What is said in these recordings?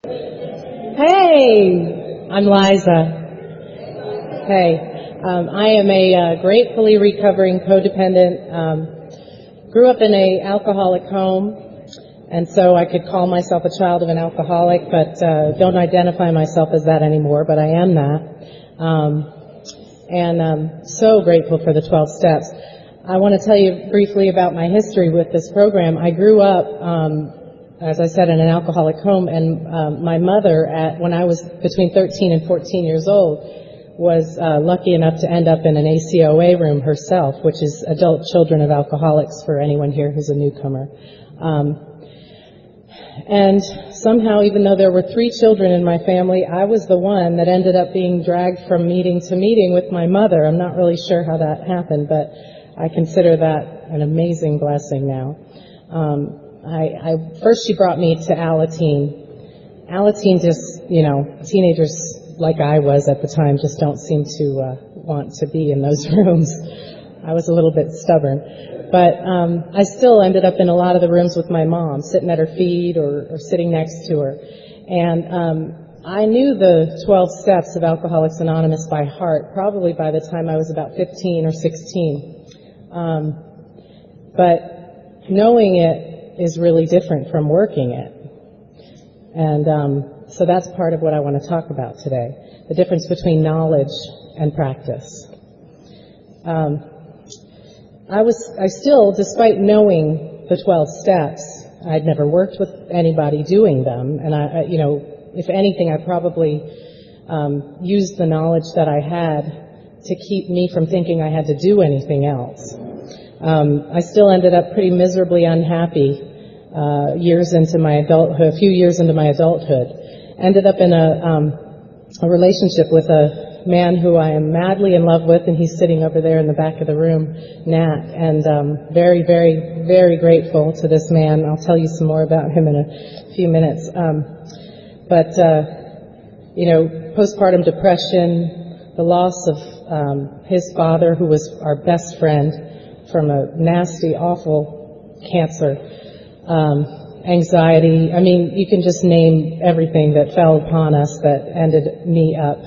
Hey, I'm Liza. Hey, I am a gratefully recovering codependent. Grew up in an alcoholic home, and so I could call myself a child of an alcoholic, but don't identify myself as that anymore, but I am that. And I'm so grateful for the 12 steps. I want to tell you briefly about my history with this program. I grew up, as I said, in an alcoholic home, and my mother, when I was between 13 and 14 years old, was lucky enough to end up in an ACOA room herself, which is Adult Children of Alcoholics for anyone here who's a newcomer. And somehow, even though there were 3 children in my family, I was the one that ended up being dragged from meeting to meeting with my mother. I'm not really sure how that happened, but I consider that an amazing blessing now. First she brought me to Alateen. Alateen just, teenagers like I was at the time just don't seem to want to be in those rooms. I was a little bit stubborn. But I still ended up in a lot of the rooms with my mom, sitting at her feet or sitting next to her. And I knew the 12 steps of Alcoholics Anonymous by heart, probably by the time I was about 15 or 16. But knowing it is really different from working it. And so that's part of what I want to talk about today, the difference between knowledge and practice. I still, despite knowing the 12 steps, I'd never worked with anybody doing them, and if anything, I probably used the knowledge that I had to keep me from thinking I had to do anything else. I still ended up pretty miserably unhappy a few years into my adulthood. Ended up in a relationship with a man who I am madly in love with, and he's sitting over there in the back of the room, Nat, and very, very, very grateful to this man. I'll tell you some more about him in a few minutes. Postpartum depression, the loss of his father, who was our best friend, from a nasty, awful cancer, anxiety. I mean, you can just name everything that fell upon us that ended me up,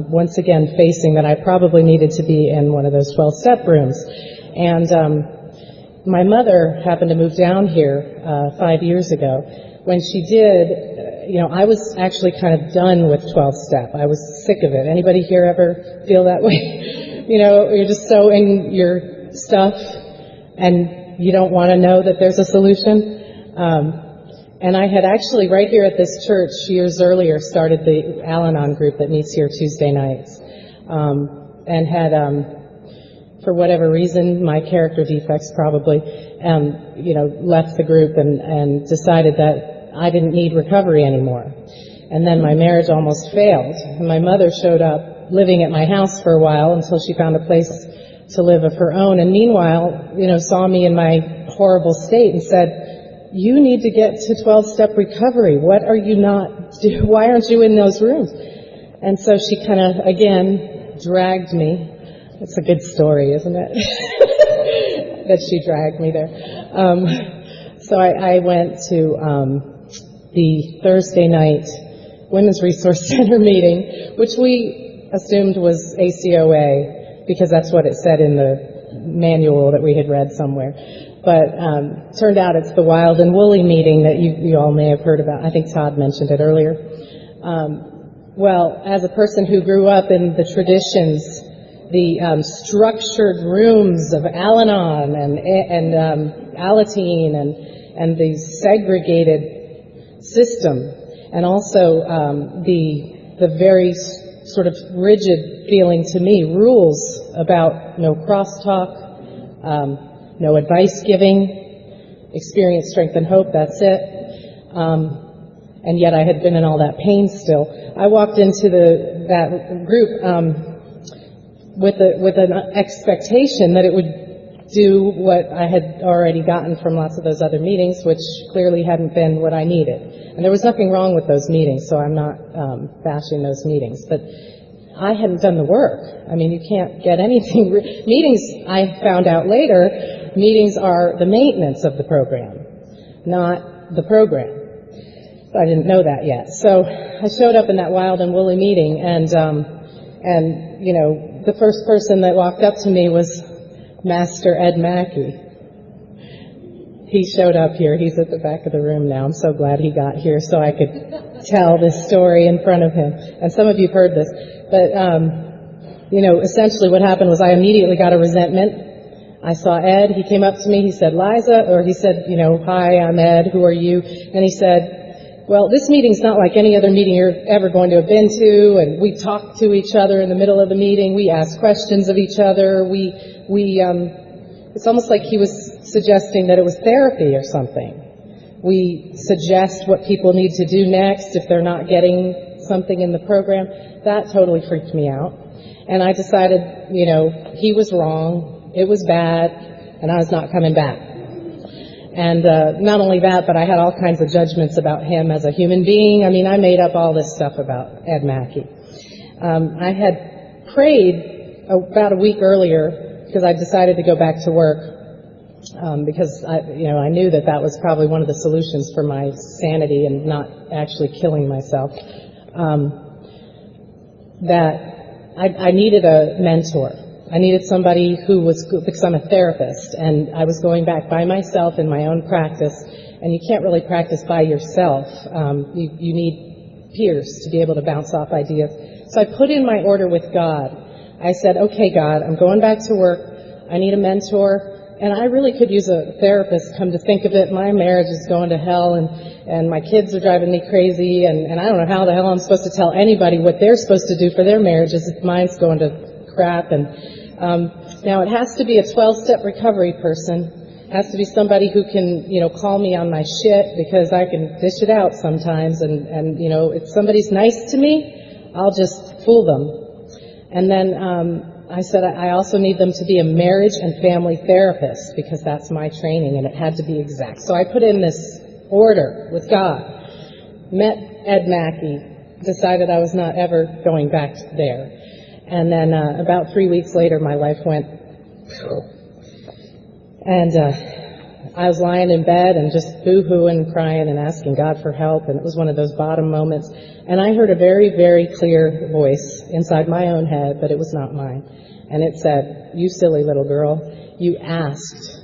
once again, facing that I probably needed to be in one of those 12-step rooms. And my mother happened to move down here 5 years ago. When she did, I was actually kind of done with 12-step. I was sick of it. Anybody here ever feel that way? You're just so in your stuff, and you don't want to know that there's a solution. And I had actually, right here at this church, years earlier, started the Al-Anon group that meets here Tuesday nights, and had, for whatever reason, my character defects probably, left the group and decided that I didn't need recovery anymore. And then my marriage almost failed, and my mother showed up living at my house for a while until she found a place to live of her own, and meanwhile, saw me in my horrible state and said, "You need to get to 12-step recovery. What are you not doing? Why aren't you in those rooms?" And so she kind of, again, dragged me. It's a good story, isn't it? That she dragged me there. So I went to the Thursday night Women's Resource Center meeting, which we assumed was ACOA, because that's what it said in the manual that we had read somewhere. But turned out it's the Wild and Woolly meeting that you all may have heard about. I think Todd mentioned it earlier. Well, as a person who grew up in the traditions, the structured rooms of Al-Anon and Alateen and the segregated system, and also the very sort of rigid feeling to me, rules about no crosstalk, no advice giving, experience, strength, and hope, that's it. And yet I had been in all that pain still. I walked into that group with an expectation that it would do what I had already gotten from lots of those other meetings, which clearly hadn't been what I needed. And there was nothing wrong with those meetings, so I'm not bashing those meetings. But I hadn't done the work. I mean, you can't get anything. Meetings, I found out later, meetings are the maintenance of the program, not the program. I didn't know that yet. So I showed up in that wild and woolly meeting, and you know, the first person that walked up to me was Master Ed Mackey. He showed up here. He's at the back of the room now. I'm so glad he got here so I could tell this story in front of him. And some of you've heard this. But, you know, essentially what happened was I immediately got a resentment. I saw Ed. He came up to me. He said, Liza, or he said, you know, hi, I'm Ed. Who are you? And he said, well, this meeting's not like any other meeting you're ever going to have been to. And we talk to each other in the middle of the meeting. We ask questions of each other. It's almost like he was suggesting that it was therapy or something. We suggest what people need to do next if they're not getting something in the program. That totally freaked me out. And I decided, you know, he was wrong, it was bad, and I was not coming back. And not only that, but I had all kinds of judgments about him as a human being. I mean, I made up all this stuff about Ed Mackey. I had prayed about a week earlier because I decided to go back to work. Because I knew that that was probably one of the solutions for my sanity and not actually killing myself. That I needed a mentor. I needed somebody who was, because I'm a therapist, and I was going back by myself in my own practice, and you can't really practice by yourself. You need peers to be able to bounce off ideas. So I put in my order with God. I said, okay, God, I'm going back to work. I need a mentor. And I really could use a therapist, come to think of it. My marriage is going to hell, and my kids are driving me crazy, and I don't know how the hell I'm supposed to tell anybody what they're supposed to do for their marriages if mine's going to crap. And now it has to be a 12-step recovery person. It has to be somebody who can, you know, call me on my shit, because I can dish it out sometimes. And you know, if somebody's nice to me, I'll just fool them. And then I said I also need them to be a marriage and family therapist, because that's my training, and it had to be exact. So I put in this order with God, met Ed Mackey, decided I was not ever going back there. And then about 3 weeks later, my life went, and I was lying in bed and just boo-hooing and crying and asking God for help, and it was one of those bottom moments. And I heard a very, very clear voice inside my own head, but it was not mine. And it said, you silly little girl, you asked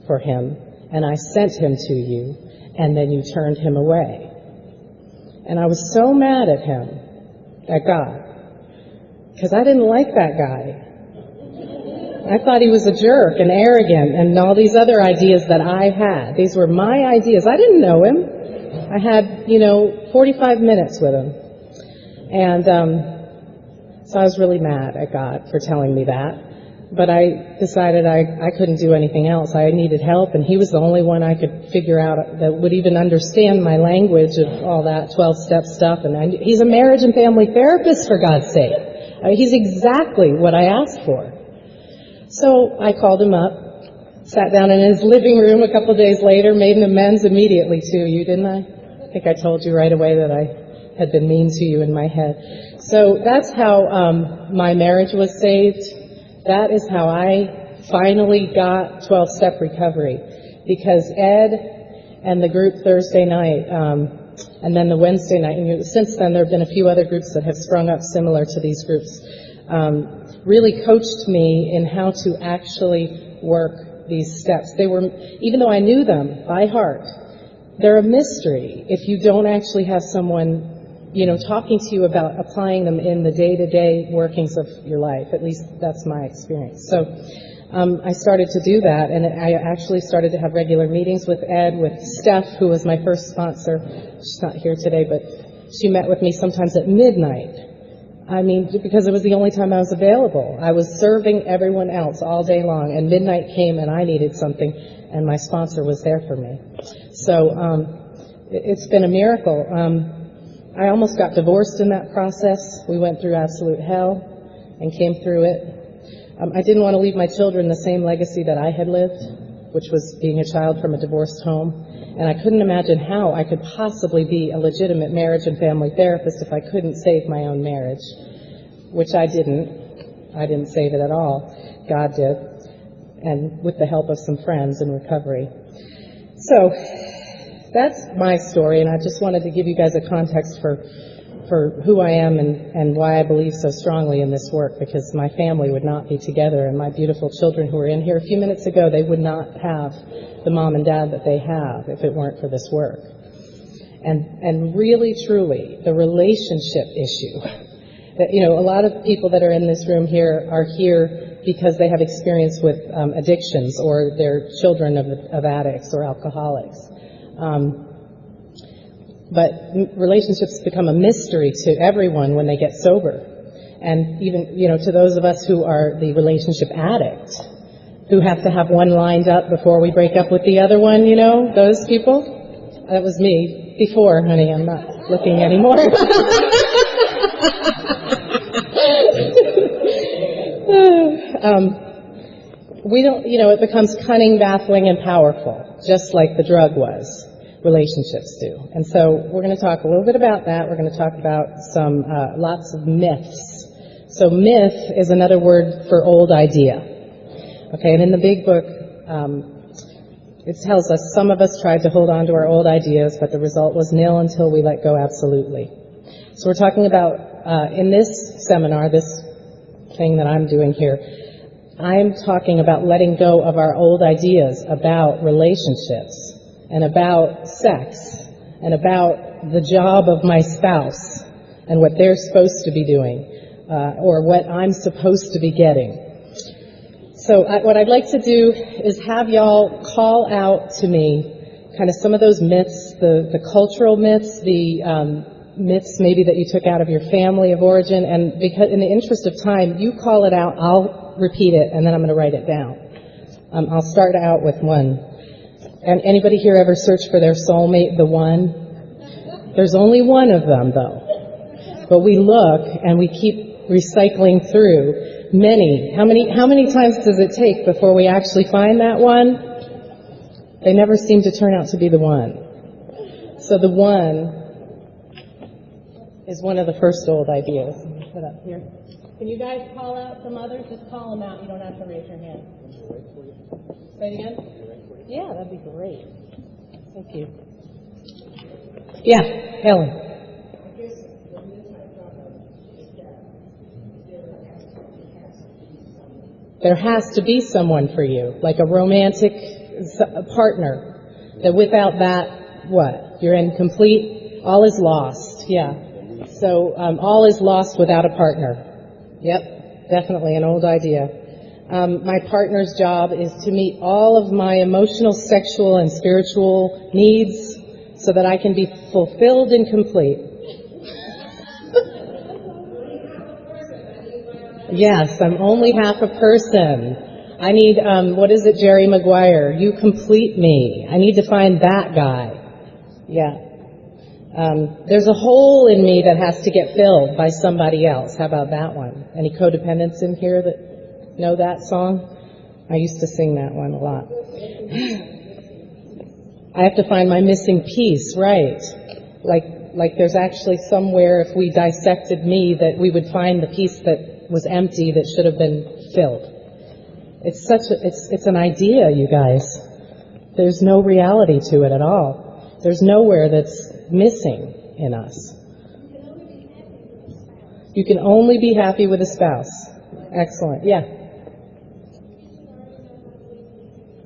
for him, and I sent him to you, and then you turned him away. And I was so mad at him, at God, because I didn't like that guy. I thought he was a jerk and arrogant and all these other ideas that I had. These were my ideas. I didn't know him. I had, 45 minutes with him. And so I was really mad at God for telling me that. But I decided I couldn't do anything else. I needed help, and he was the only one I could figure out that would even understand my language of all that 12-step stuff. And he's a marriage and family therapist, for God's sake. He's exactly what I asked for. So I called him up, sat down in his living room a couple of days later, made an amends immediately to you, didn't I? I think I told you right away that I had been mean to you in my head. So that's how my marriage was saved. That is how I finally got 12-step recovery, because Ed and the group Thursday night, and then the Wednesday night, and since then there have been a few other groups that have sprung up similar to these groups, really coached me in how to actually work these steps. They were, even though I knew them by heart, they're a mystery if you don't actually have someone talking to you about applying them in the day-to-day workings of your life. At least that's my experience. So I started to do that, and I actually started to have regular meetings with Ed, with Steph, who was my first sponsor. She's not here today, but she met with me sometimes at midnight. I mean, because it was the only time I was available. I was serving everyone else all day long, and midnight came and I needed something, and my sponsor was there for me. So it's been a miracle. I almost got divorced in that process. We went through absolute hell and came through it. I didn't want to leave my children the same legacy that I had lived, which was being a child from a divorced home. And I couldn't imagine how I could possibly be a legitimate marriage and family therapist if I couldn't save my own marriage, which I didn't. I didn't save it at all. God did, and with the help of some friends in recovery. So that's my story, and I just wanted to give you guys a context for who I am and why I believe so strongly in this work, because my family would not be together, and my beautiful children who were in here a few minutes ago, they would not have the mom and dad that they have if it weren't for this work. And really, truly, the relationship issue, that, you know, a lot of people that are in this room here are here because they have experience with addictions, or they're children of addicts or alcoholics. But relationships become a mystery to everyone when they get sober. And even, you know, to those of us who are the relationship addict, who have to have one lined up before we break up with the other one, you know, those people. That was me before, honey. I'm not looking anymore. We don't, you know, it becomes cunning, baffling, and powerful, just like the drug was. Relationships do. And so we're going to talk a little bit about that. We're going to talk about some lots of myths. So myth is another word for old idea. Okay, and in the big book, it tells us some of us tried to hold on to our old ideas, but the result was nil until we let go absolutely. So we're talking about, in this seminar, this thing that I'm doing here, I'm talking about letting go of our old ideas about relationships, and about sex, and about the job of my spouse, and what they're supposed to be doing, or what I'm supposed to be getting. So what I'd like to do is have y'all call out to me kind of some of those myths, the cultural myths, the myths maybe that you took out of your family of origin, and because in the interest of time, you call it out, I'll repeat it, and then I'm going to write it down. I'll start out with one. And anybody here ever search for their soulmate, the one? There's only one of them, though. But we look and we keep recycling through many. How many times does it take before we actually find that one? They never seem to turn out to be the one. So the one is one of the first old ideas. Put up here. Can you guys call out some others? Just call them out. You don't have to raise your hand. Say it again. Yeah, that'd be great. Thank you. Yeah, Helen. There has to be someone for you, like a romantic partner, that without that, what? You're incomplete? All is lost, yeah. So all is lost without a partner. Yep, definitely an old idea. My partner's job is to meet all of my emotional, sexual, and spiritual needs so that I can be fulfilled and complete. Yes, I'm only half a person. I need, what is it, Jerry Maguire? You complete me. I need to find that guy. Yeah. There's a hole in me that has to get filled by somebody else. How about that one? Any codependents in here that know that song? I used to sing that one a lot. I have to find my missing piece, right? Like there's actually somewhere, if we dissected me, that we would find the piece that was empty that should have been filled. It's an idea, you guys. There's no reality to it at all. There's nowhere that's missing in us. You can only be happy with a spouse. Excellent. Yeah.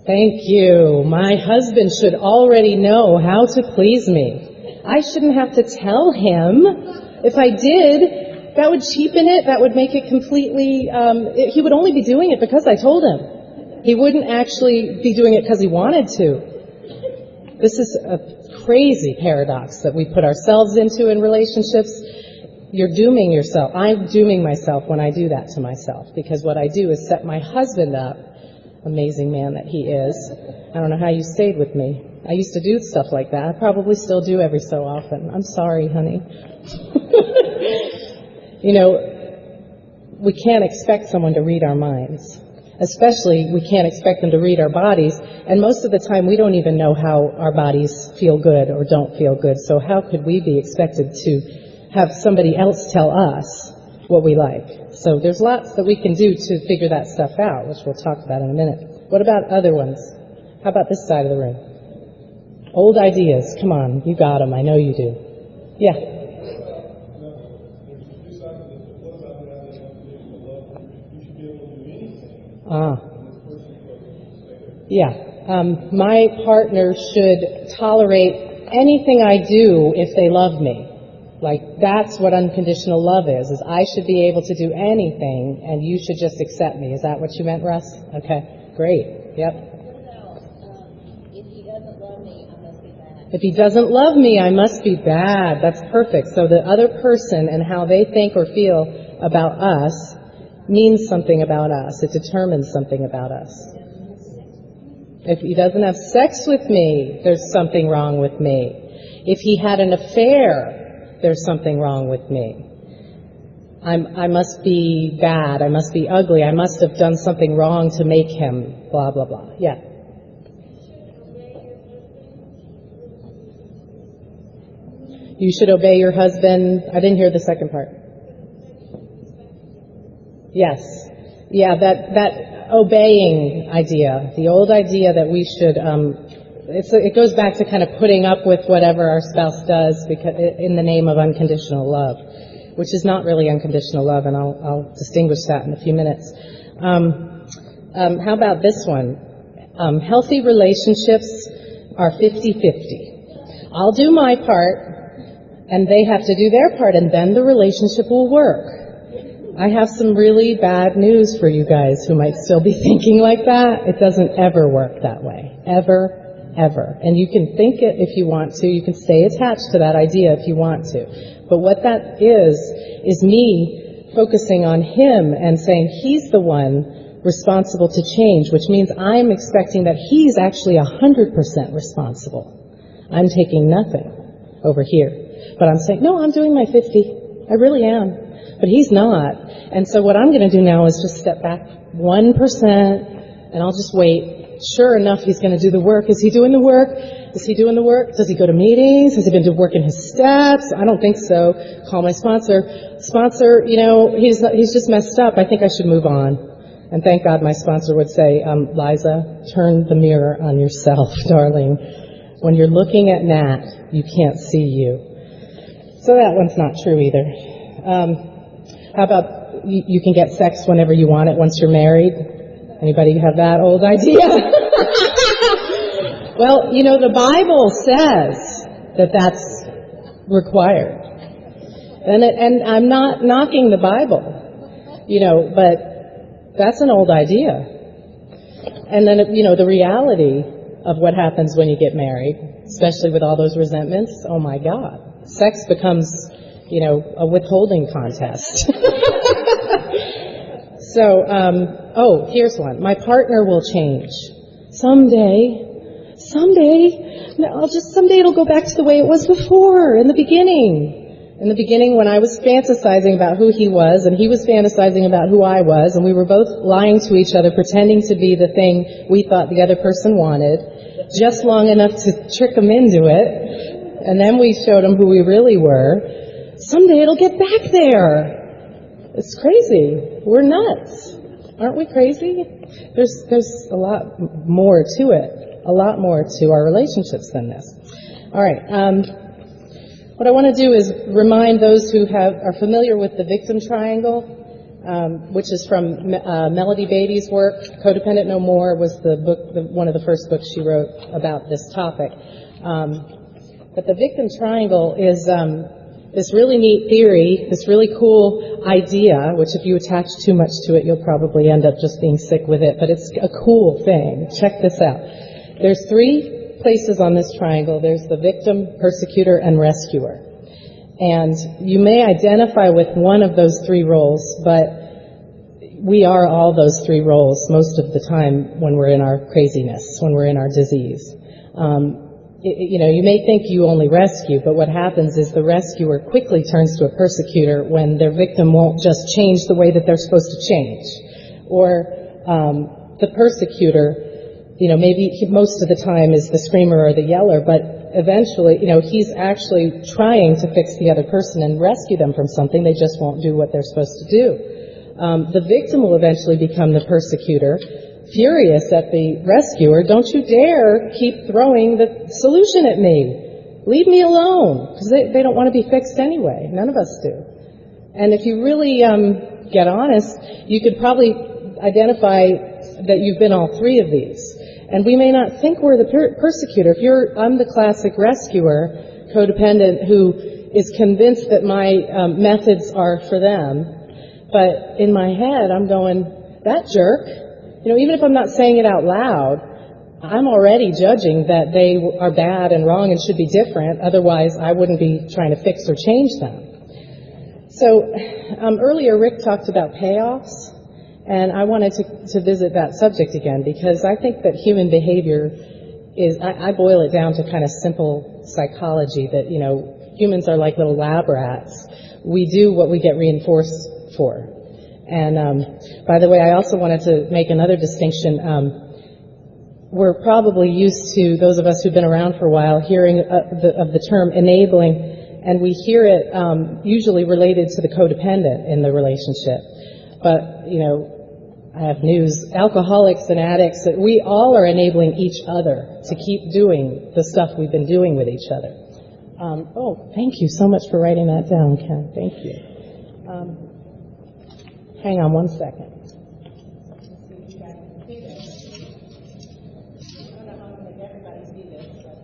Thank you. My husband should already know how to please me. I shouldn't have to tell him. If I did, that would cheapen it. That would make it completely... he would only be doing it because I told him. He wouldn't actually be doing it because he wanted to. This is a crazy paradox that we put ourselves into in relationships. You're dooming yourself. I'm dooming myself when I do that to myself, because what I do is set my husband up, amazing man that he is. I don't know how you stayed with me. I used to do stuff like that. I probably still do every so often. I'm sorry, honey. You know, we can't expect someone to read our minds. Especially, we can't expect them to read our bodies. And most of the time, we don't even know how our bodies feel good or don't feel good. So how could we be expected to have somebody else tell us what we like? So there's lots that we can do to figure that stuff out, which we'll talk about in a minute. What about other ones? How about this side of the room? Old ideas. Come on, you got them. I know you do. Yeah. Yeah. My partner should tolerate anything I do if they love me. Like, that's what unconditional love is I should be able to do anything and you should just accept me. Is that what you meant, Russ? Okay, great. Yep. If he doesn't love me, I must be bad. If he doesn't love me, I must be bad. That's perfect. So the other person and how they think or feel about us means something about us. It determines something about us. If he doesn't have sex with me, there's something wrong with me. If he had an affair, there's something wrong with me. I must be bad. I must be ugly. I must have done something wrong to make him blah, blah, blah. Yeah. You should obey your husband. I didn't hear the second part. Yes. Yeah, that obeying idea, the old idea that we should, it goes back to kind of putting up with whatever our spouse does because in the name of unconditional love, which is not really unconditional love, and I'll distinguish that in a few minutes. How about this one? Healthy relationships are 50-50. I'll do my part, and they have to do their part, and then the relationship will work. I have some really bad news for you guys who might still be thinking like that. It doesn't ever work that way. Ever. And you can think it if you want to. You can stay attached to that idea if you want to. But what that is me focusing on him and saying he's the one responsible to change, which means I'm expecting that he's actually 100% responsible. I'm taking nothing over here. But I'm saying, no, I'm doing my 50. I really am. But he's not. And so what I'm going to do now is just step back 1%, and I'll just wait. Sure enough, he's going to do the work. Is he doing the work? Is he doing the work? Does he go to meetings? Has he been working his steps? I don't think so. Call my sponsor. Sponsor, he's just messed up. I think I should move on. And thank God my sponsor would say, Liza, turn the mirror on yourself, darling. When you're looking at Nat, you can't see you. So that one's not true either. How about you can get sex whenever you want it once you're married? Anybody have that old idea? Well, the Bible says that that's required. And I'm not knocking the Bible, but that's an old idea. And then, the reality of what happens when you get married, especially with all those resentments, oh my God, sex becomes, a withholding contest. So, here's one. My partner will change. Someday, someday it'll go back to the way it was before, in the beginning. In the beginning when I was fantasizing about who he was and he was fantasizing about who I was, and we were both lying to each other, pretending to be the thing we thought the other person wanted, just long enough to trick him into it, and then we showed him who we really were. Someday it'll get back there. It's crazy. We're nuts. Aren't we crazy? There's a lot more to it. A lot more to our relationships than this. All right. What I want to do is remind those who are familiar with the victim triangle, which is from Melody Beattie's work. Codependent No More was the book, one of the first books she wrote about this topic. But the victim triangle is this really neat theory, this really cool idea, which if you attach too much to it, you'll probably end up just being sick with it, but it's a cool thing. Check this out. There's 3 places on this triangle. There's the victim, persecutor, and rescuer. And you may identify with one of those 3 roles, but we are all those 3 roles most of the time when we're in our craziness, when we're in our disease. You may think you only rescue, but what happens is the rescuer quickly turns to a persecutor when their victim won't just change the way that they're supposed to change. Or the persecutor, maybe most of the time is the screamer or the yeller, but eventually, he's actually trying to fix the other person and rescue them from something. They just won't do what they're supposed to do. The victim will eventually become the persecutor, furious at the rescuer, "Don't you dare keep throwing the solution at me. Leave me alone." Because they don't want to be fixed anyway. None of us do. And if you really get honest, you could probably identify that you've been all three of these. And we may not think we're the persecutor. I'm the classic rescuer, codependent, who is convinced that my methods are for them. But in my head, I'm going, that jerk, even if I'm not saying it out loud, I'm already judging that they are bad and wrong and should be different. Otherwise, I wouldn't be trying to fix or change them. So earlier, Rick talked about payoffs. And I wanted to visit that subject again because I think that human behavior is, I boil it down to kind of simple psychology that, humans are like little lab rats. We do what we get reinforced for. And by the way, I also wanted to make another distinction. We're probably used to, those of us who've been around for a while, hearing of the term enabling, and we hear it usually related to the codependent in the relationship. But, I have news. Alcoholics and addicts, that we all are enabling each other to keep doing the stuff we've been doing with each other. Thank you so much for writing that down, Ken. Thank you. Hang on one second. I don't know how to make everybody see this, but...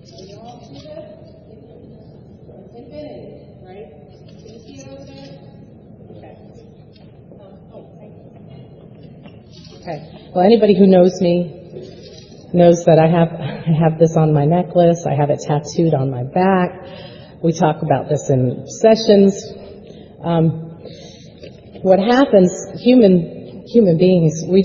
Can you all see this? It's infinity, right? Can you see it over there? Okay. Thank you. Okay. Well, anybody who knows me knows that I have this on my necklace. I have it tattooed on my back. We talk about this in sessions. What happens, human beings, we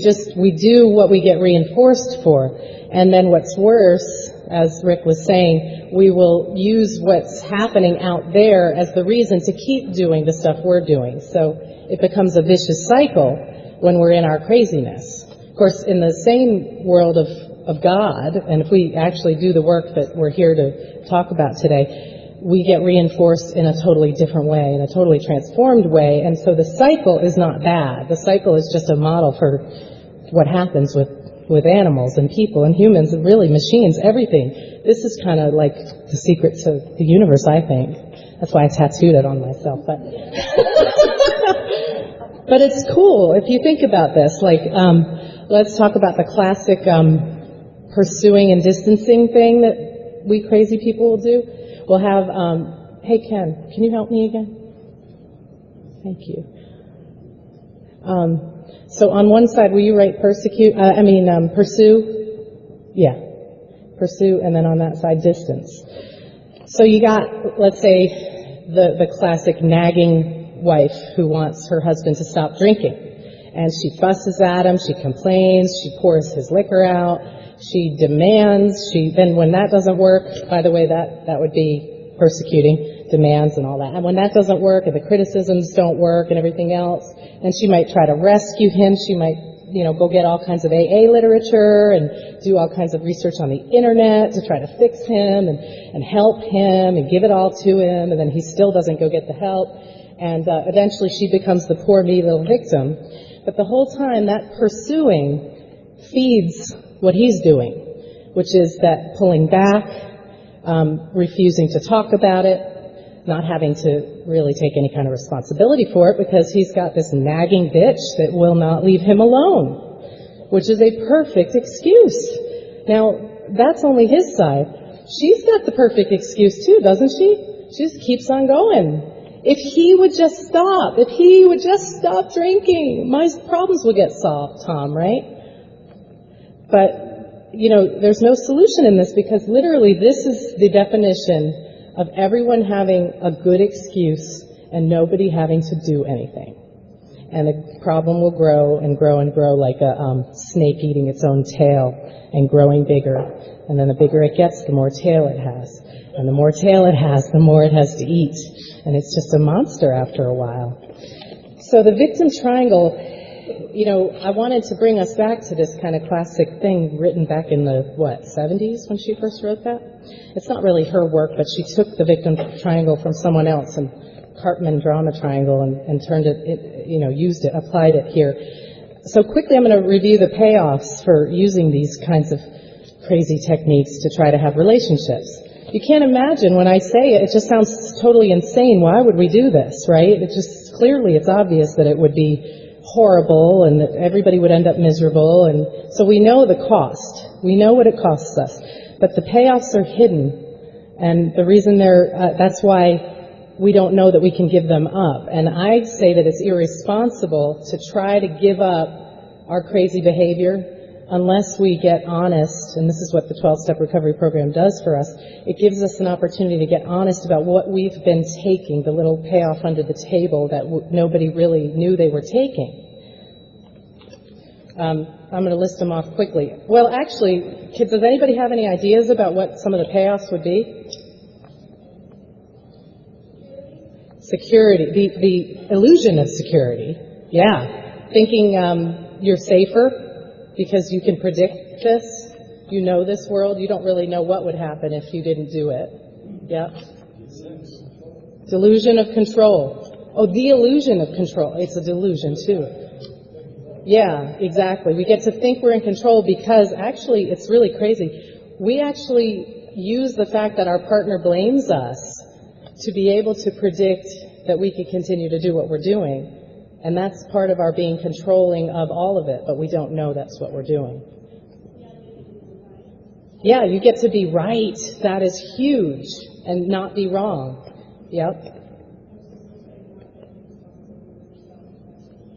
do what we get reinforced for. And then what's worse, as Rick was saying, we will use what's happening out there as the reason to keep doing the stuff we're doing. So it becomes a vicious cycle when we're in our craziness. Of course, in the same world of God, and if we actually do the work that we're here to talk about today, we get reinforced in a totally different way, in a totally transformed way. And so the cycle is not bad. The cycle is just a model for what happens with animals and people and humans and really machines, everything. This is kind of like the secret to the universe, I think. That's why I tattooed it on myself. But but it's cool if you think about this. Like, let's talk about the classic pursuing and distancing thing that we crazy people will do. We'll have, hey Ken, can you help me again? Thank you. So on one side, will you write pursue? Yeah, pursue, and then on that side, distance. So you got, let's say, the classic nagging wife who wants her husband to stop drinking. And she fusses at him, she complains, she pours his liquor out, she demands, then when that doesn't work, by the way, that would be persecuting, demands and all that. And when that doesn't work and the criticisms don't work and everything else, then she might try to rescue him. She might, go get all kinds of AA literature and do all kinds of research on the internet to try to fix him and help him and give it all to him, and then he still doesn't go get the help. And eventually she becomes the poor me little victim. But the whole time that pursuing feeds what he's doing, which is that pulling back, refusing to talk about it, not having to really take any kind of responsibility for it because he's got this nagging bitch that will not leave him alone, which is a perfect excuse. Now, that's only his side. She's got the perfect excuse too, doesn't she? She just keeps on going. If he would just stop, drinking, my problems would get solved, Tom, right? But, there's no solution in this because literally this is the definition of everyone having a good excuse and nobody having to do anything. And the problem will grow and grow and grow like a snake eating its own tail and growing bigger. And then the bigger it gets, the more tail it has. And the more tail it has, the more it has to eat. And it's just a monster after a while. So the victim triangle, I wanted to bring us back to this kind of classic thing written back in the, 70s when she first wrote that? It's not really her work, but she took the victim triangle from someone else and Karpman drama triangle and turned it, used it, applied it here. So quickly I'm going to review the payoffs for using these kinds of crazy techniques to try to have relationships. You can't imagine when I say it, it just sounds totally insane. Why would we do this, right? It's obvious that it would be horrible and that everybody would end up miserable. And so we know the cost. We know what it costs us. But the payoffs are hidden. And the reason that's why we don't know that we can give them up. And I say that it's irresponsible to try to give up our crazy behavior unless we get honest, and this is what the 12-step recovery program does for us. It gives us an opportunity to get honest about what we've been taking, the little payoff under the table that nobody really knew they were taking. I'm going to list them off quickly. Well, actually, kids, does anybody have any ideas about what some of the payoffs would be? Security, the illusion of security. Yeah. Thinking you're safer because you can predict this. You know this world. You don't really know what would happen if you didn't do it. Yeah. Delusion of control. Oh, the illusion of control. It's a delusion, too. Yeah, exactly. We get to think we're in control because actually it's really crazy. We actually use the fact that our partner blames us to be able to predict that we can continue to do what we're doing. And that's part of our being controlling of all of it, but we don't know that's what we're doing. Yeah, you get to be right. That is huge. And not be wrong. Yep.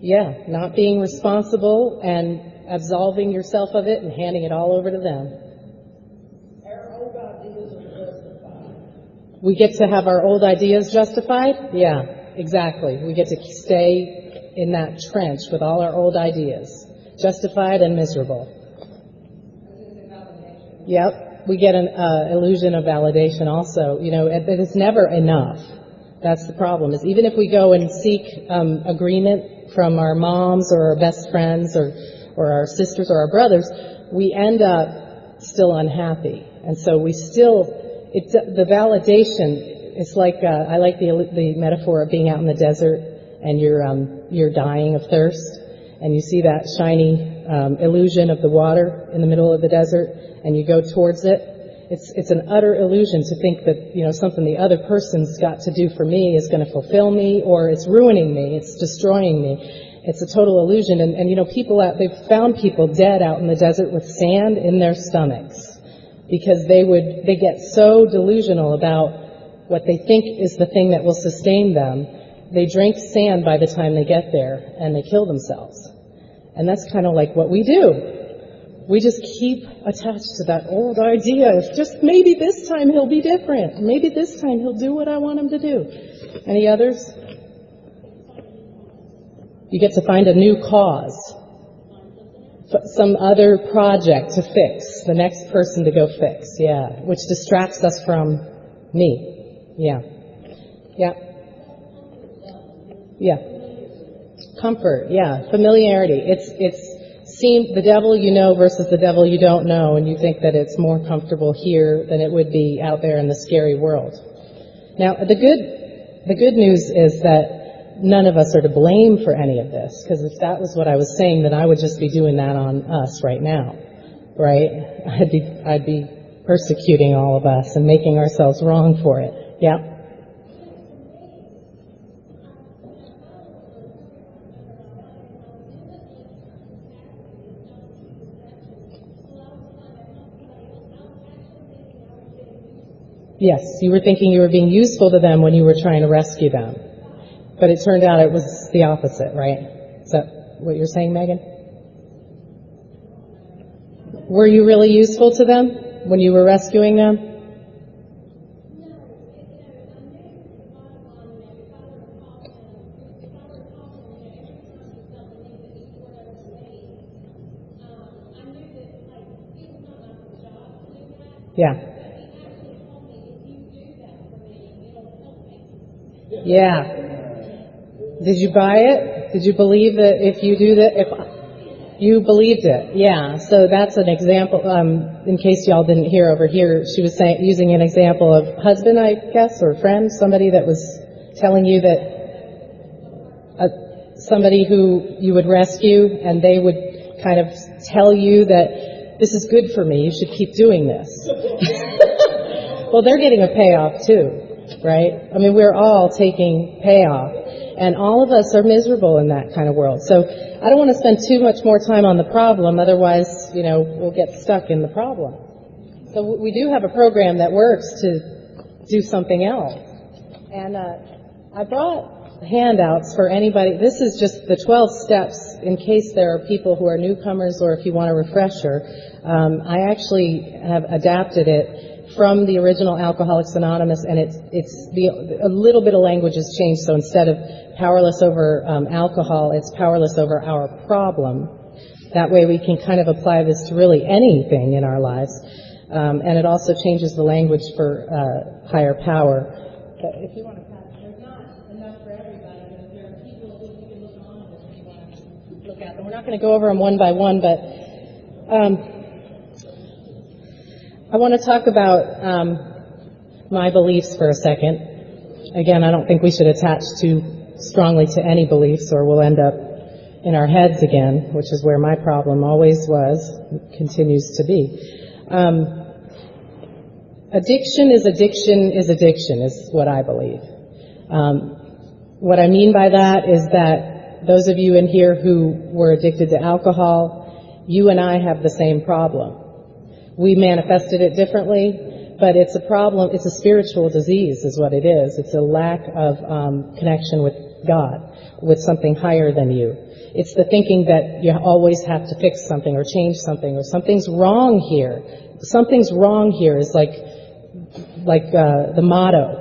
Yeah, not being responsible and absolving yourself of it and handing it all over to them. We get to have our old ideas justified? Yeah, exactly. We get to stay in that trench with all our old ideas, justified and miserable. Yep, we get an illusion of validation also. That it's never enough. That's the problem, is even if we go and seek agreement from our moms or our best friends or our sisters or our brothers, we end up still unhappy. And so we still, the validation, it's like, I like the metaphor of being out in the desert and you're dying of thirst and you see that shiny illusion of the water in the middle of the desert and you go towards it. It's an utter illusion to think that, something the other person's got to do for me is going to fulfill me, or it's ruining me, it's destroying me. It's a total illusion. And they've found people dead out in the desert with sand in their stomachs because they get so delusional about what they think is the thing that will sustain them. They drink sand by the time they get there and they kill themselves. And that's kind of like what we do. We just keep attached to that old idea of just maybe this time he'll be different. Maybe this time he'll do what I want him to do. Any others? You get to find a new cause. Some other project to fix. The next person to go fix. Yeah. Which distracts us from me. Yeah. Yeah. Yeah. Comfort. Yeah. Familiarity. It's the devil you know versus the devil you don't know, and you think that it's more comfortable here than it would be out there in the scary world. Now, the good news is that none of us are to blame for any of this, because if that was what I was saying, then I would just be doing that on us right now, right? I'd be persecuting all of us and making ourselves wrong for it. Yeah. Yes, you were thinking you were being useful to them when you were trying to rescue them. But it turned out it was the opposite, right? Is that what you're saying, Megan? Were you really useful to them when you were rescuing them? Yeah. Yeah. Did you buy it? Did you believe that if you do that, if you believed it? Yeah. So that's an example. In case y'all didn't hear over here, she was using an example of husband, I guess, or friend, somebody that was telling you that somebody who you would rescue, and they would kind of tell you that this is good for me, you should keep doing this. Well, they're getting a payoff too, right? I mean, we're all taking payoff, and all of us are miserable in that kind of world. So I don't want to spend too much more time on the problem, otherwise, we'll get stuck in the problem. So we do have a program that works to do something else. And I brought handouts for anybody. This is just the 12 steps in case there are people who are newcomers or if you want a refresher. I actually have adapted it from the original Alcoholics Anonymous, and a little bit of language has changed. So instead of powerless over alcohol, it's powerless over our problem. That way we can kind of apply this to really anything in our lives. And it also changes the language for higher power. But if you want to pass, there's not enough for everybody, but if there are people who you can look on if you want to look at them. We're not going to go over them one by one, but I want to talk about my beliefs for a second. Again, I don't think we should attach too strongly to any beliefs, or we'll end up in our heads again, which is where my problem always was, continues to be. Addiction is addiction, is what I believe. What I mean by that is that those of you in here who were addicted to alcohol, you and I have the same problem. We manifested it differently, but it's a problem, it's a spiritual disease is what it is. It's a lack of connection with God, with something higher than you. It's the thinking that you always have to fix something or change something or something's wrong here. Something's wrong here is like the motto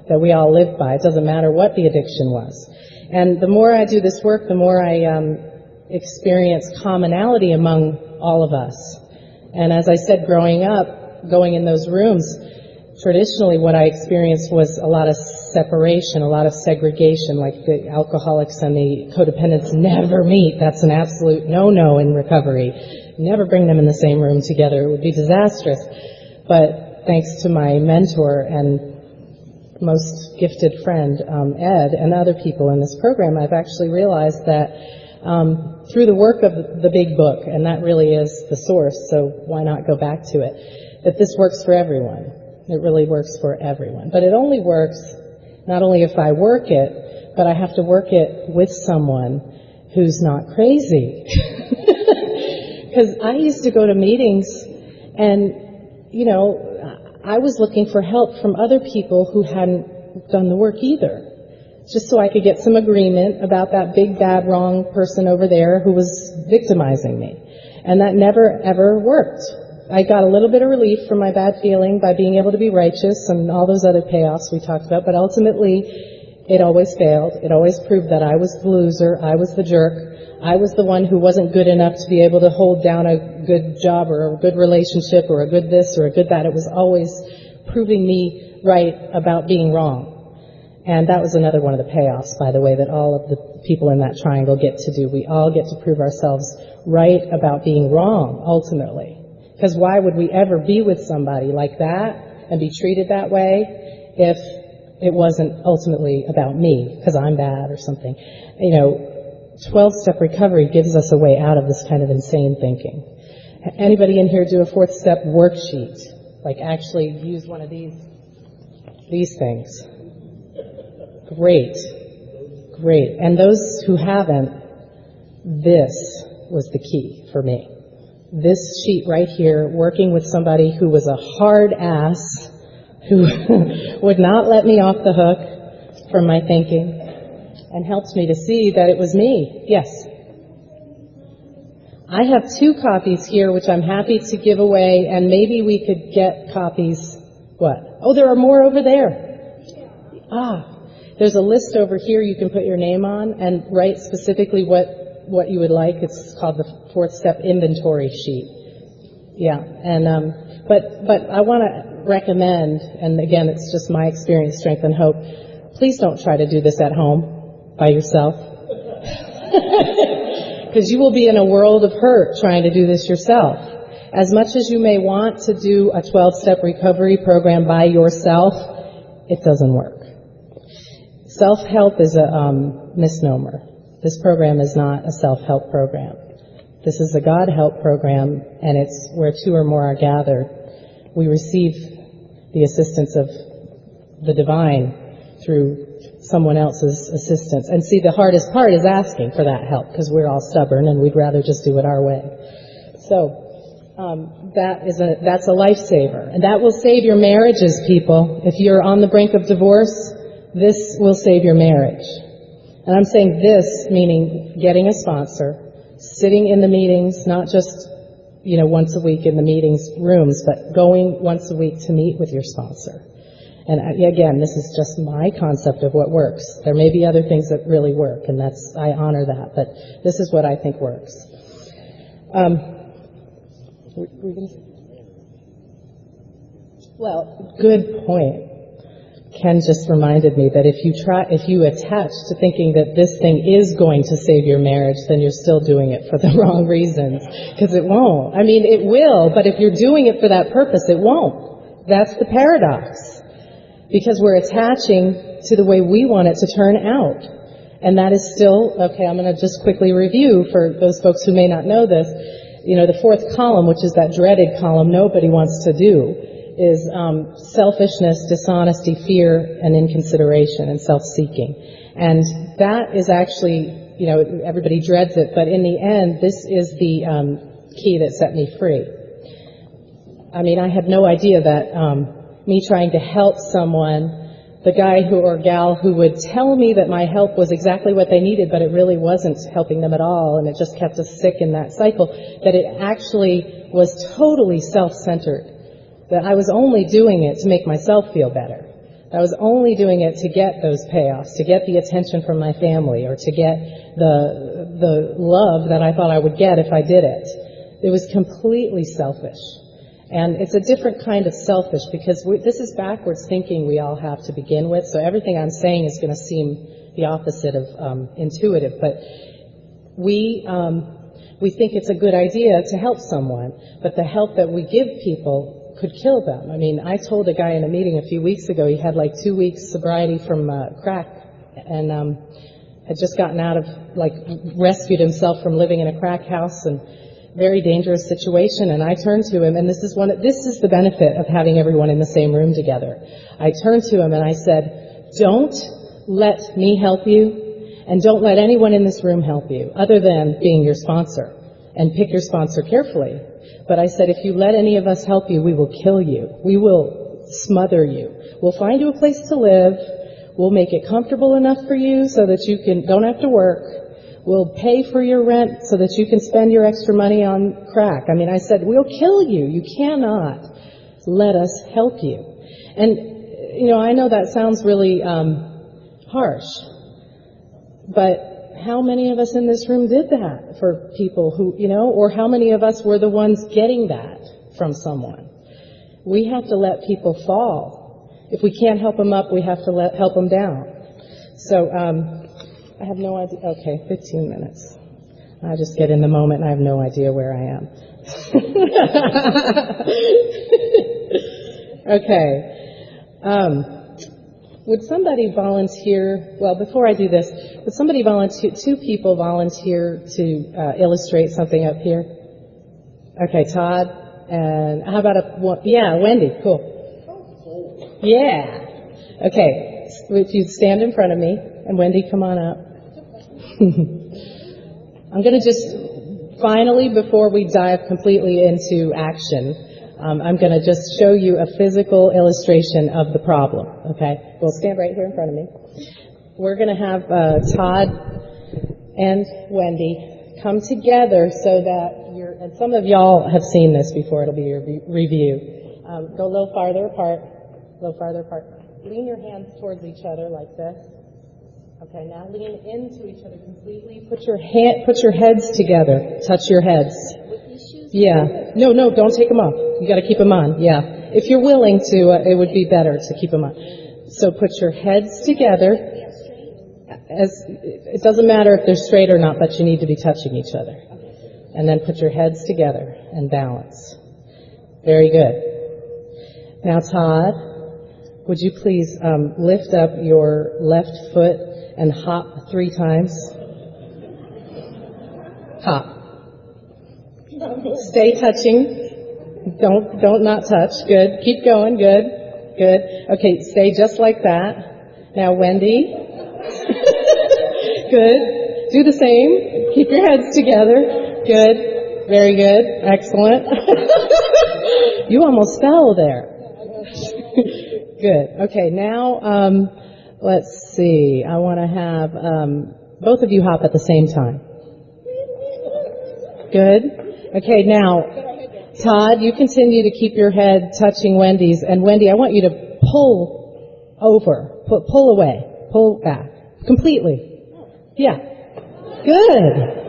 that we all live by. It doesn't matter what the addiction was. And the more I do this work, the more I experience commonality among all of us. And as I said, growing up, going in those rooms, traditionally what I experienced was a lot of separation, a lot of segregation, like the alcoholics and the codependents never meet. That's an absolute no-no in recovery. Never bring them in the same room together. It would be disastrous. But thanks to my mentor and most gifted friend, Ed, and other people in this program, I've actually realized that through the work of the big book, and that really is the source, so why not go back to it, that this works for everyone. It really works for everyone. But it only works not only if I work it, but I have to work it with someone who's not crazy. Because I used to go to meetings and, I was looking for help from other people who hadn't done the work either, just so I could get some agreement about that big, bad, wrong person over there who was victimizing me. And that never, ever worked. I got a little bit of relief from my bad feeling by being able to be righteous and all those other payoffs we talked about, but ultimately it always failed. It always proved that I was the loser, I was the jerk, I was the one who wasn't good enough to be able to hold down a good job or a good relationship or a good this or a good that. It was always proving me right about being wrong. And that was another one of the payoffs, by the way, that all of the people in that triangle get to do. We all get to prove ourselves right about being wrong, ultimately. Because why would we ever be with somebody like that and be treated that way if it wasn't ultimately about me, because I'm bad or something? 12-step recovery gives us a way out of this kind of insane thinking. Anybody in here do a 4th-step worksheet? Like actually use one of these things? Great. And those who haven't, this was the key for me. This sheet right here, working with somebody who was a hard ass, who would not let me off the hook from my thinking, and helped me to see that it was me. Yes. I have 2 copies here, which I'm happy to give away, and maybe we could get copies. What? Oh, there are more over there. There's a list over here you can put your name on and write specifically what you would like. It's called the 4th-step inventory sheet. Yeah, and but I want to recommend, and again, it's just my experience, strength, and hope. Please don't try to do this at home by yourself, because you will be in a world of hurt trying to do this yourself. As much as you may want to do a 12-step recovery program by yourself, it doesn't work. Self-help is a misnomer. This program is not a self-help program. This is a God-help program, and it's where two or more are gathered. We receive the assistance of the divine through someone else's assistance. And see, the hardest part is asking for that help, because we're all stubborn and we'd rather just do it our way. So that's a lifesaver. And that will save your marriages, people. If you're on the brink of divorce, this will save your marriage. And I'm saying this, meaning getting a sponsor, sitting in the meetings, not just, once a week in the meetings rooms, but going once a week to meet with your sponsor. And again, this is just my concept of what works. There may be other things that really work, and I honor that, but this is what I think works. Well, good point. Ken just reminded me that if you attach to thinking that this thing is going to save your marriage, then you're still doing it for the wrong reasons, because it won't. I mean, it will, but if you're doing it for that purpose, it won't. That's the paradox. Because we're attaching to the way we want it to turn out. And that is still, okay, I'm going to just quickly review for those folks who may not know this. The fourth column, which is that dreaded column nobody wants to do, is selfishness, dishonesty, fear, and inconsideration, and self-seeking. And that is actually, everybody dreads it, but in the end, this is the key that set me free. I mean, I had no idea that me trying to help someone, the guy or gal who would tell me that my help was exactly what they needed, but it really wasn't helping them at all, and it just kept us sick in that cycle, that it actually was totally self-centered, that I was only doing it to make myself feel better. I was only doing it to get those payoffs, to get the attention from my family, or to get the love that I thought I would get if I did it. It was completely selfish. And it's a different kind of selfish, because this is backwards thinking we all have to begin with, so everything I'm saying is going to seem the opposite of intuitive, but we think it's a good idea to help someone, but the help that we give people could kill them. I mean, I told a guy in a meeting a few weeks ago, he had like 2 weeks sobriety from crack, and had just gotten out of, rescued himself from living in a crack house, and very dangerous situation, and I turned to him, and this is the benefit of having everyone in the same room together. I turned to him and I said, don't let me help you, and don't let anyone in this room help you, other than being your sponsor, and pick your sponsor carefully. But I said, if you let any of us help you, we will kill you. We will smother you. We'll find you a place to live. We'll make it comfortable enough for you so that you don't have to work. We'll pay for your rent so that you can spend your extra money on crack. I mean, I said, we'll kill you. You cannot let us help you. And, I know that sounds really harsh, but how many of us in this room did that for people who, or how many of us were the ones getting that from someone? We have to let people fall. If we can't help them up, we have to help them down. So, I have no idea. Okay, 15 minutes. I just get in the moment and I have no idea where I am. Okay. Would somebody volunteer, well, before I do this, would somebody volunteer, 2 people volunteer to illustrate something up here? Okay, Todd, and how about Wendy, cool. Yeah. Okay, if you'd stand in front of me, and Wendy, come on up. I'm going to just, finally, before we dive completely into action, I'm going to just show you a physical illustration of the problem, okay? Well, stand right here in front of me. We're going to have Todd and Wendy come together so that and some of y'all have seen this before, it'll be your review. Go a little farther apart, Lean your hands towards each other like this. Okay, now lean into each other completely. Put your heads together. Touch your heads. Yeah. No, don't take them off. You got to keep them on. Yeah. If you're willing to, it would be better to keep them on. So put your heads together. It doesn't matter if they're straight or not, but you need to be touching each other. And then put your heads together and balance. Very good. Now, Todd, would you please lift up your left foot and hop 3 times? Hop. Stay touching. Don't not touch. Good. Keep going. Good. Good. Okay, stay just like that. Now, Wendy. Good. Do the same. Keep your heads together. Good. Very good. Excellent. You almost fell there. Good. Okay, now, let's see. I want to have both of you hop at the same time. Good. Okay, now, Todd, you continue to keep your head touching Wendy's. And Wendy, I want you to pull over. Pull away. Pull back. Completely. Yeah. Good.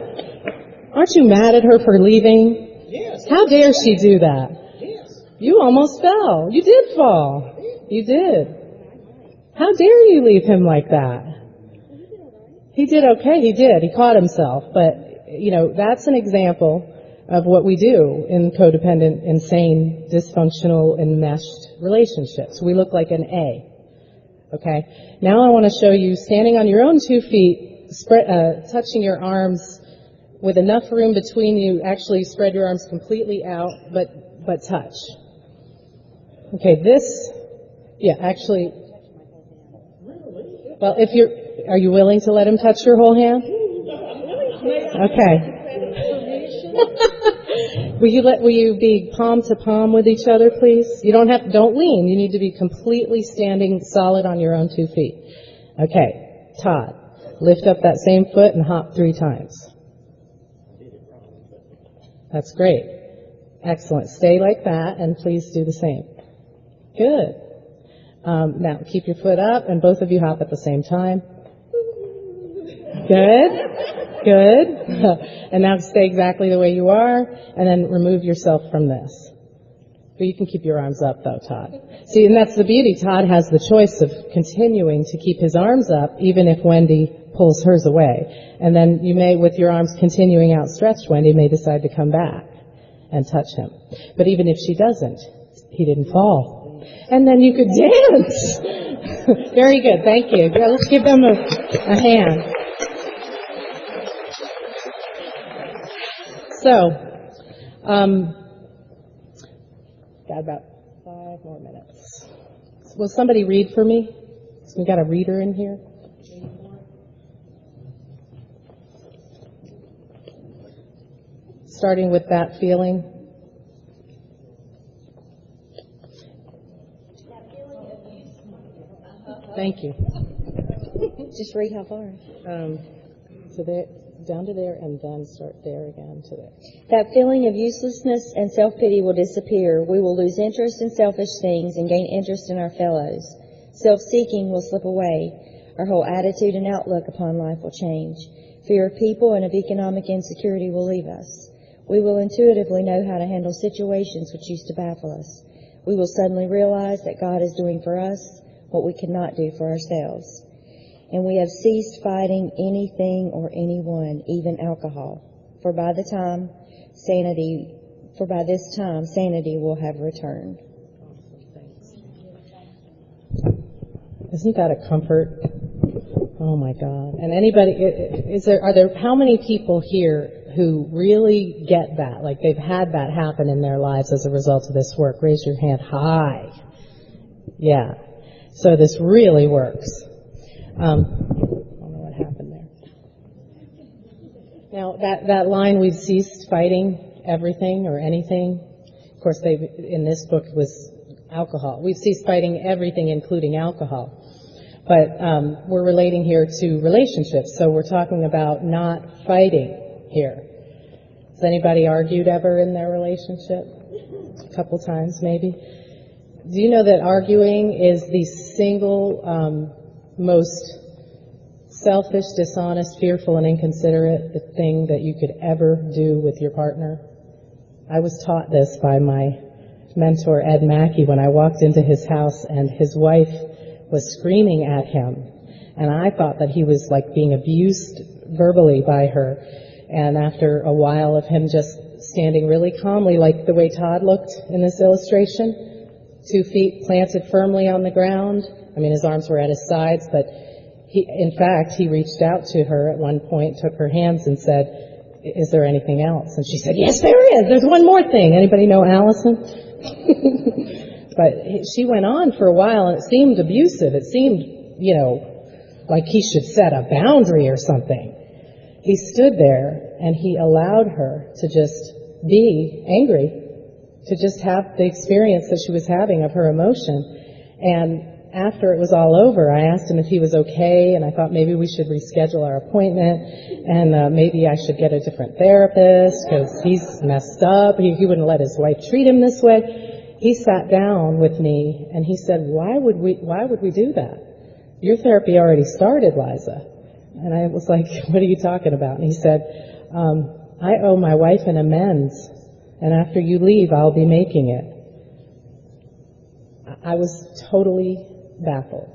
Aren't you mad at her for leaving? Yes. How dare she do that? Yes. You almost fell. You did fall. You did. How dare you leave him like that? He did okay. He did. He caught himself. But, you know, that's an example of what we do in codependent, insane, dysfunctional, enmeshed relationships. We look like an A. Okay? Now I want to show you standing on your own 2 feet, touching your arms with enough room between you. Actually spread your arms completely out, but touch. Okay, actually, well, are you willing to let him touch your whole hand? Okay. Will you be palm to palm with each other, please? You don't lean. You need to be completely standing solid on your own 2 feet. Okay. Todd, lift up that same foot and hop 3 times. That's great. Excellent. Stay like that and please do the same. Good. Now keep your foot up and both of you hop at the same time. Good. Good. And now stay exactly the way you are, and then remove yourself from this. But you can keep your arms up, though, Todd. See, and that's the beauty. Todd has the choice of continuing to keep his arms up, even if Wendy pulls hers away. And then you may, with your arms continuing outstretched, Wendy may decide to come back and touch him. But even if she doesn't, he didn't fall. And then you could dance. Very good. Thank you. Yeah, let's give them a hand. So, got about 5 more minutes. Will somebody read for me? So we got a reader in here. Starting with that feeling. Thank you. Just read how far. So there, down to there, and then start there again to there. That feeling of uselessness and self-pity will disappear. We will lose interest in selfish things and gain interest in our fellows. Self-seeking will slip away. Our whole attitude and outlook upon life will change. Fear of people and of economic insecurity will leave us. We will intuitively know how to handle situations which used to baffle us. We will suddenly realize that God is doing for us what we could not do for ourselves. And we have ceased fighting anything or anyone, even alcohol. For by this time, sanity will have returned. Isn't that a comfort? Oh my God. And how many people here who really get that? Like they've had that happen in their lives as a result of this work? Raise your hand high. Yeah. So this really works. I don't know what happened there. Now, that line, we've ceased fighting everything or anything. Of course, in this book was alcohol. We've ceased fighting everything, including alcohol. But we're relating here to relationships, so we're talking about not fighting here. Has anybody argued ever in their relationship? A couple times, maybe. Do you know that arguing is the single most selfish, dishonest, fearful, and inconsiderate thing that you could ever do with your partner? I was taught this by my mentor, Ed Mackey, when I walked into his house and his wife was screaming at him. And I thought that he was like being abused verbally by her. And after a while of him just standing really calmly, like the way Todd looked in this illustration, 2 feet planted firmly on the ground. I mean, his arms were at his sides, but in fact, he reached out to her at one point, took her hands and said, "Is there anything else?" And she said, "Yes, there is. There's one more thing." Anybody know Allison? But she went on for a while, and it seemed abusive. It seemed, like he should set a boundary or something. He stood there, and he allowed her to just be angry, to just have the experience that she was having of her emotion. And after it was all over, I asked him if he was okay, and I thought maybe we should reschedule our appointment, and maybe I should get a different therapist, because he's messed up. He wouldn't let his wife treat him this way. He sat down with me, and he said, why would we do that? Your therapy already started, Liza. And I was like, what are you talking about? And he said, I owe my wife an amends, and after you leave, I'll be making it. I was totally baffled.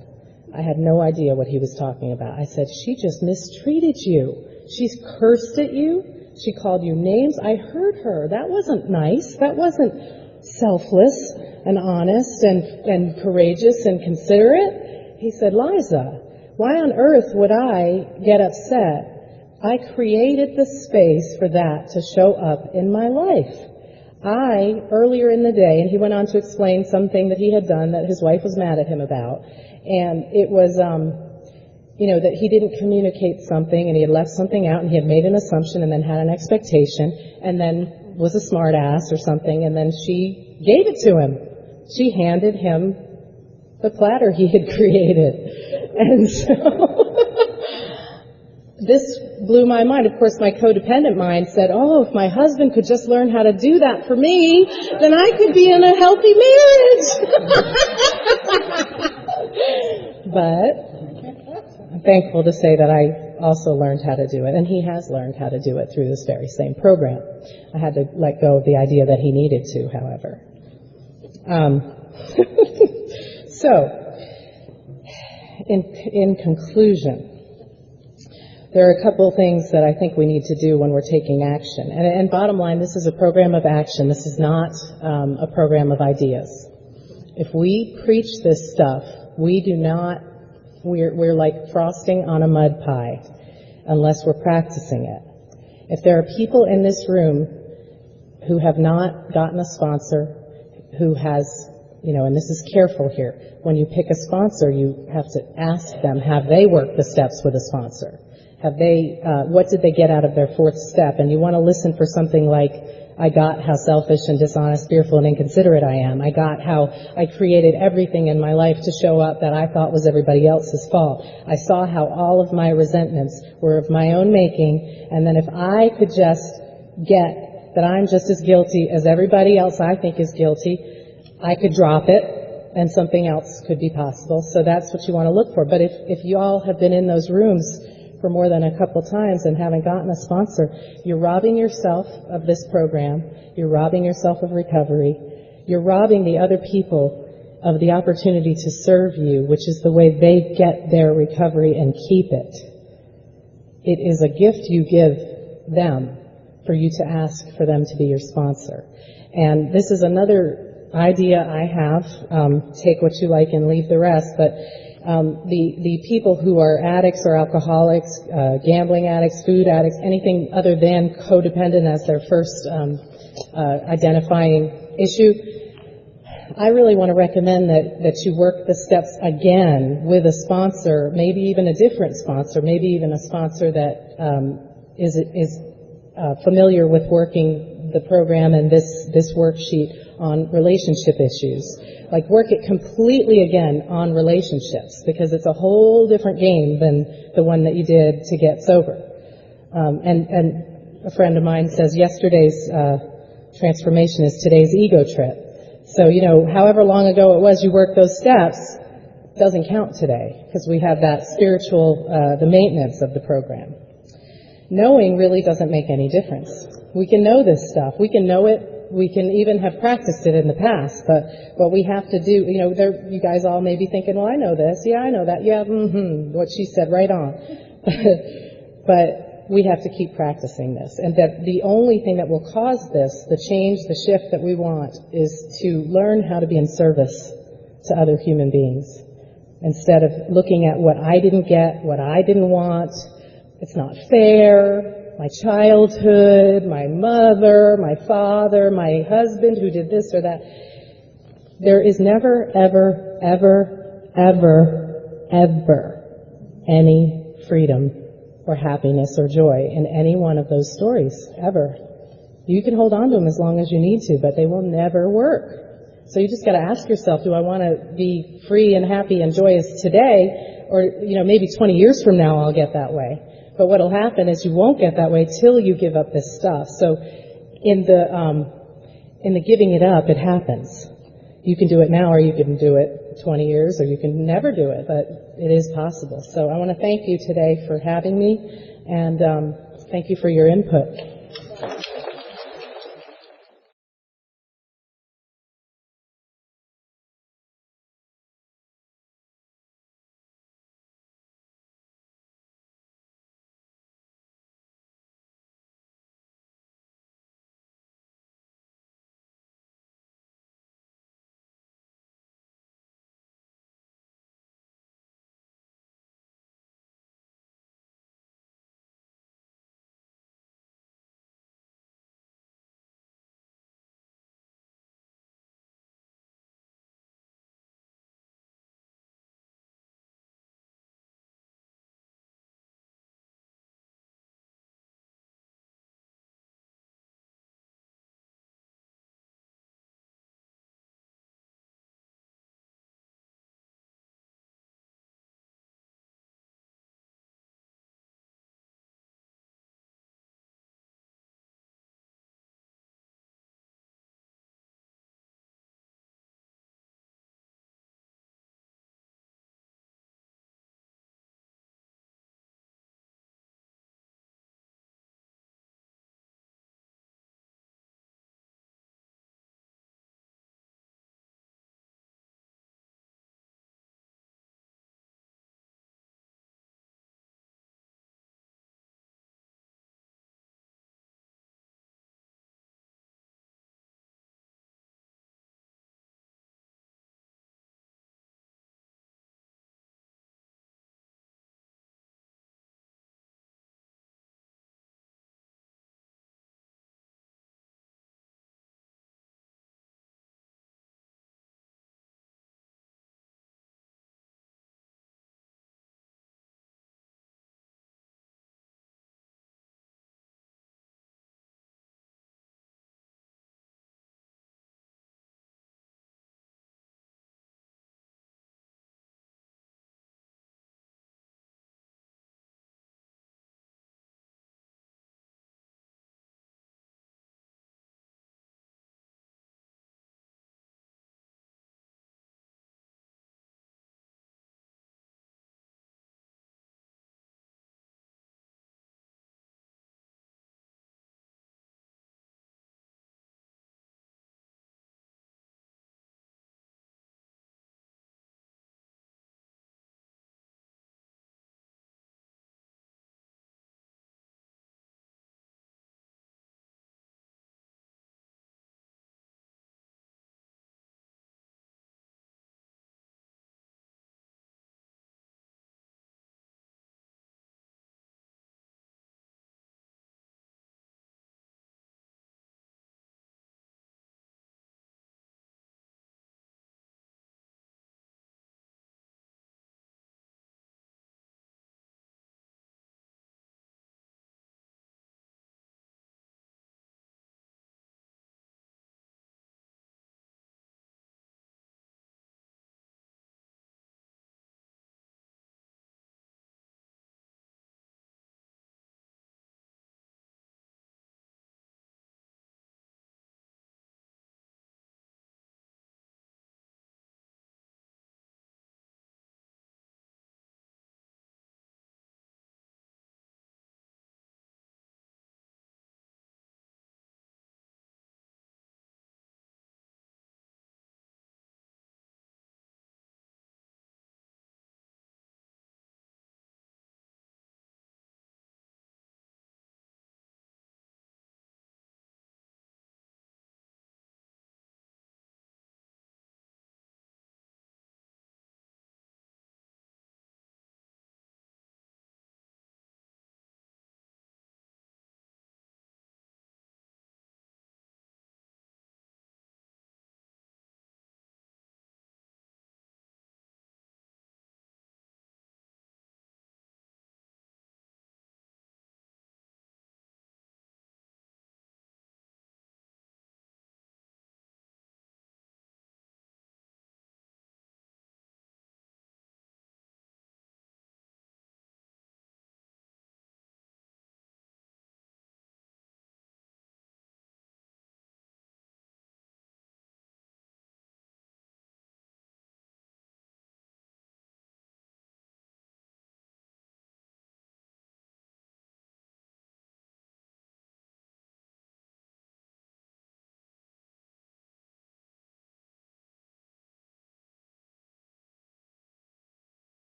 I had no idea what he was talking about. I said, she just mistreated you. She's cursed at you. She called you names. I heard her. That wasn't nice. That wasn't selfless and honest and courageous and considerate. He said, Liza, why on earth would I get upset? I created the space for that to show up in my life. Earlier in the day, and he went on to explain something that he had done that his wife was mad at him about, and it was, that he didn't communicate something, and he had left something out, and he had made an assumption, and then had an expectation, and then was a smart ass or something, and then she gave it to him. She handed him the platter he had created. And so this blew my mind. Of course, my codependent mind said, oh, if my husband could just learn how to do that for me, then I could be in a healthy marriage. But I'm thankful to say that I also learned how to do it, and he has learned how to do it through this very same program. I had to let go of the idea that he needed to, however. So, in conclusion, there are a couple of things that I think we need to do when we're taking action. And bottom line, this is a program of action. This is not a program of ideas. If we preach this stuff, we're like frosting on a mud pie unless we're practicing it. If there are people in this room who have not gotten a sponsor, who has, and this is careful here, when you pick a sponsor, you have to ask them, have they worked the steps with a sponsor? Have they, what did they get out of their 4th step? And you want to listen for something like, I got how selfish and dishonest, fearful, and inconsiderate I am. I got how I created everything in my life to show up that I thought was everybody else's fault. I saw how all of my resentments were of my own making, and then if I could just get that I'm just as guilty as everybody else I think is guilty, I could drop it, and something else could be possible. So that's what you want to look for. But if you all have been in those rooms for more than a couple times and haven't gotten a sponsor, you're robbing yourself of this program. You're robbing yourself of recovery. You're robbing the other people of the opportunity to serve you, which is the way they get their recovery and keep it. It is a gift you give them for you to ask for them to be your sponsor. And this is another idea I have. Take what you like and leave the rest. But the people who are addicts or alcoholics, gambling addicts, food addicts, anything other than codependent as their first identifying issue, I really want to recommend that you work the steps again with a sponsor, maybe even a different sponsor, maybe even a sponsor that is familiar with working the program and this worksheet on relationship issues. Like, work it completely again on relationships, because it's a whole different game than the one that you did to get sober. And a friend of mine says yesterday's transformation is today's ego trip. So, however long ago it was you worked those steps doesn't count today, because we have that spiritual, the maintenance of the program. Knowing really doesn't make any difference. We can know this stuff. We can know it. We can even have practiced it in the past, but what we have to do, you guys all may be thinking, well, I know this. Yeah, I know that. Yeah, what she said, right on. But we have to keep practicing this, and that the only thing that will cause this, the change, the shift that we want, is to learn how to be in service to other human beings. Instead of looking at what I didn't get, what I didn't want, it's not fair, my childhood, my mother, my father, my husband who did this or that. There is never, ever, ever, ever, ever any freedom or happiness or joy in any one of those stories, ever. You can hold on to them as long as you need to, but they will never work. So you just got to ask yourself, do I want to be free and happy and joyous today, or maybe 20 years from now I'll get that way. But what will happen is you won't get that way till you give up this stuff. So in the giving it up, it happens. You can do it now, or you can do it 20 years, or you can never do it, but it is possible. So I want to thank you today for having me, and thank you for your input.